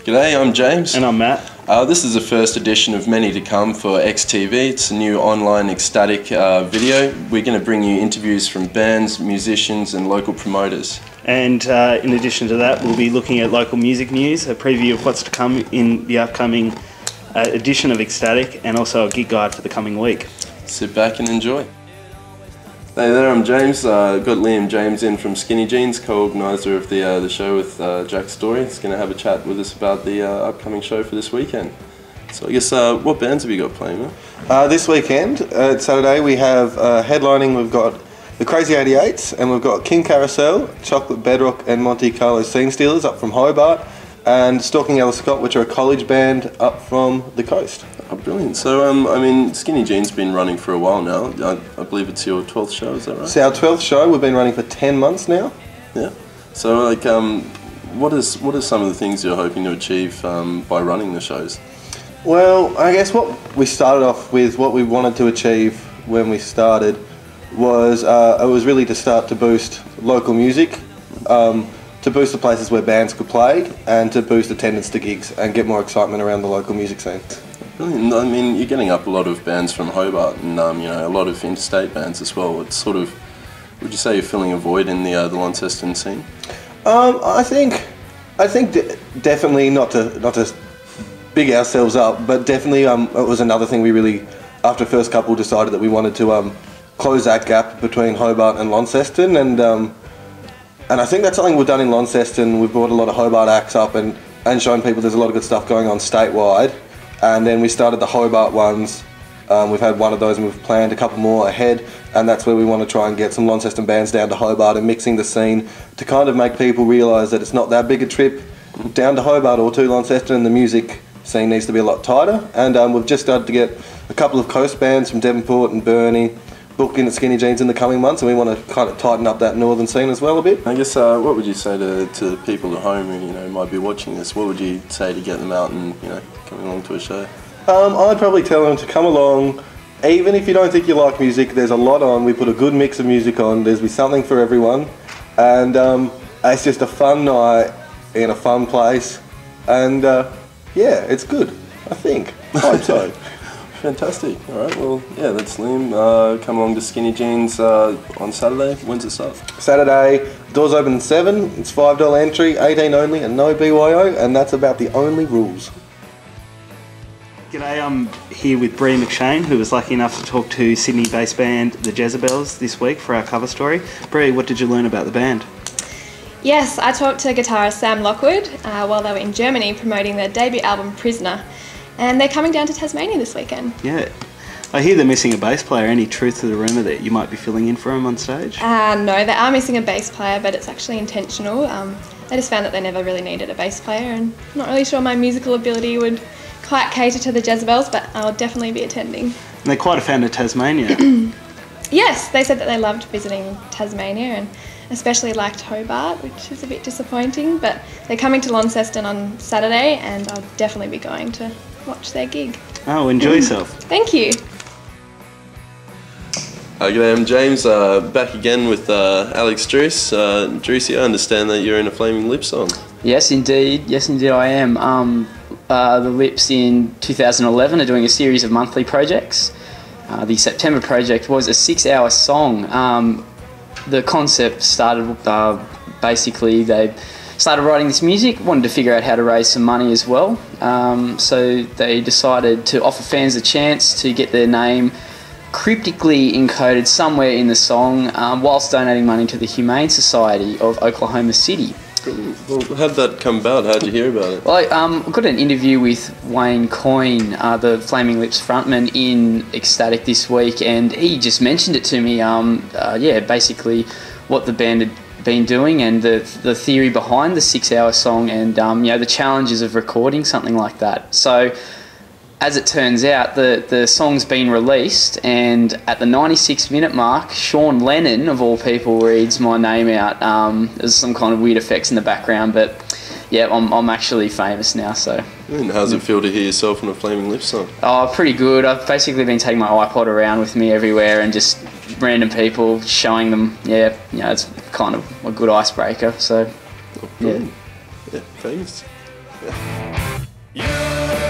G'day, I'm James. And I'm Matt. This is the first edition of many to come for XTV. It's a new online Xstatic video. We're going to bring you interviews from bands, musicians and local promoters. And in addition to that, we'll be looking at local music news, a preview of what's to come in the upcoming edition of Xstatic, and also a gig guide for the coming week. Sit back and enjoy. Hey there, I'm James. Got Liam James in from Skinny Jeans, co-organiser of the show with Jack Story. He's going to have a chat with us about the upcoming show for this weekend. So I guess, what bands have you got playing, man? This weekend, Saturday, we have headlining, we've got the Crazy 88s, and we've got King Carousel, Chocolate Bedrock and Monte Carlo Scene Stealers up from Hobart, and Stalking Ella Scott, which are a college band up from the coast. Oh, brilliant. So, I mean, Skinny Jeans been running for a while now. I believe it's your 12th show, is that right? It's our 12th show. We've been running for 10 months now. Yeah. So, like, what are some of the things you're hoping to achieve by running the shows? Well, I guess what we started off with, what we wanted to achieve when we started, was it was really to start to boost local music, to boost the places where bands could play, and to boost attendance to gigs and get more excitement around the local music scene. Brilliant. I mean, you're getting up a lot of bands from Hobart and you know, a lot of interstate bands as well. It's sort of, would you say you're filling a void in the Launceston scene? I think definitely not to big ourselves up, but definitely it was another thing we really, after the first couple, decided that we wanted to close that gap between Hobart and Launceston, and I think that's something we've done in Launceston. We've brought a lot of Hobart acts up and shown people there's a lot of good stuff going on statewide. And then we started the Hobart ones. We've had one of those and we've planned a couple more ahead, and that's where we want to try and get some Launceston bands down to Hobart and mixing the scene to kind of make people realise that it's not that big a trip down to Hobart or to Launceston, and the music scene needs to be a lot tighter. And we've just started to get a couple of coast bands from Devonport and Burnie booked in at Skinny Jeans in the coming months, and we want to kind of tighten up that northern scene as well a bit. I guess, what would you say to people at home who, you know, might be watching this? What would you say to get them out and, you know, coming along to a show? I'd probably tell them to come along. Even if you don't think you like music, there's a lot on. We put a good mix of music on. There's be something for everyone, and it's just a fun night in a fun place, and yeah, it's good, I think. I hope so. Fantastic. All right, well, yeah, that's Liam. Come along to Skinny Jeans on Saturday. When's it start? Saturday, doors open at 7. It's $5 entry, 18 only, and no BYO, and that's about the only rules. G'day, I'm here with Bree McShane, who was lucky enough to talk to Sydney-based band The Jezebels this week for our cover story. Bree, what did you learn about the band? Yes, I talked to guitarist Sam Lockwood while they were in Germany promoting their debut album Prisoner, and they're coming down to Tasmania this weekend. Yeah. I hear they're missing a bass player. Any truth to the rumour that you might be filling in for them on stage? No, they are missing a bass player, but it's actually intentional. I just found that they never really needed a bass player, and I'm not really sure my musical ability would quite cater to the Jezebels, but I'll definitely be attending. And they're quite a fan of Tasmania. Yes, they said that they loved visiting Tasmania and especially liked Hobart, which is a bit disappointing, but they're coming to Launceston on Saturday and I'll definitely be going to watch their gig. Oh, enjoy yourself. Thank you. G'day, I'm James, back again with Alex Druce. Drucey, I understand that you're in a Flaming Lips song. Yes, indeed I am. The Lips in 2011 are doing a series of monthly projects. The September project was a 6-hour song. The concept started, basically they started writing this music, wanted to figure out how to raise some money as well. So they decided to offer fans a chance to get their name cryptically encoded somewhere in the song whilst donating money to the Humane Society of Oklahoma City. Well, how'd that come about? How'd you hear about it? Well, I got an interview with Wayne Coyne, the Flaming Lips frontman, in Xstatic this week, and he just mentioned it to me. Yeah, basically what the band had been doing and the theory behind the 6-hour song, and you know, the challenges of recording something like that. So, as it turns out, the song's been released, and at the 96-minute mark, Sean Lennon, of all people, reads my name out. There's some kind of weird effects in the background, but yeah, I'm actually famous now, so. And how's it feel to hear yourself in a Flaming Lips song? Oh, pretty good. I've basically been taking my iPod around with me everywhere and just random people showing them, yeah, you know, it's kind of a good icebreaker, so, yeah. Yeah, thanks. Yeah.